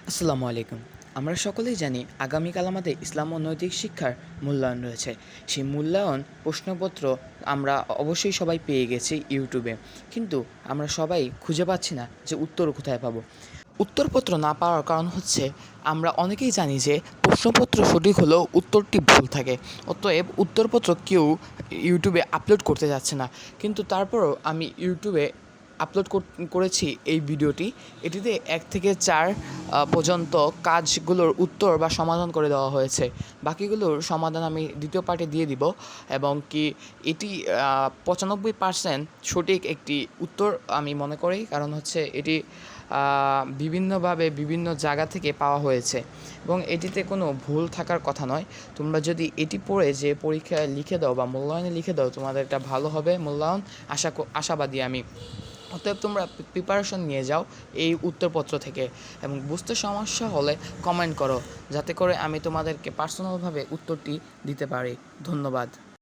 আসসালামু আলাইকুম। আমরা সকলেই জানি আগামীকাল আমাদের ইসলাম ও নৈতিক শিক্ষার মূল্যায়ন রয়েছে। সেই মূল্যায়ন প্রশ্নপত্র আমরা অবশ্যই সবাই পেয়ে গেছি ইউটিউবে। কিন্তু আমরা সবাই খুঁজে পাচ্ছি না যে উত্তর কোথায় পাবো। উত্তরপত্র না পাওয়ার কারণ হচ্ছে আমরা অনেকেই জানি যে প্রশ্নপত্র সঠিক হলেও উত্তরটি ভুল থাকে। অতএব উত্তরপত্র কেউ ইউটিউবে আপলোড করতে যাচ্ছে না। কিন্তু তারপরও আমি ইউটিউবে আপলোড করেছি এই ভিডিওটি। এটিতে ১ থেকে ৪ পর্যন্ত কাজগুলোর উত্তর বা সমাধান করে দেওয়া হয়েছে। বাকিগুলোর সমাধান আমি দ্বিতীয় পার্টে দিয়ে দিব এবং কি এটি ৯৫% সঠিক একটি উত্তর আমি মনে করি। কারণ হচ্ছে এটি বিভিন্নভাবে বিভিন্ন জায়গা থেকে পাওয়া হয়েছে এবং এটিতে কোনো ভুল থাকার কথা নয়। তোমরা যদি এটি পড়ে যে পরীক্ষায় লিখে দাও বা মূল্যায়নে লিখে দাও, তোমাদের এটা ভালো হবে মূল্যায়ন, আশাবাদী আমি। অতএব তোমরা প্রিপারেশন নিয়ে যাও এই উত্তরপত্র থেকে এবং বুঝতে সমস্যা হলে কমেন্ট করো, যাতে করে আমি তোমাদেরকে পার্সোনালভাবে উত্তরটি দিতে পারি। ধন্যবাদ।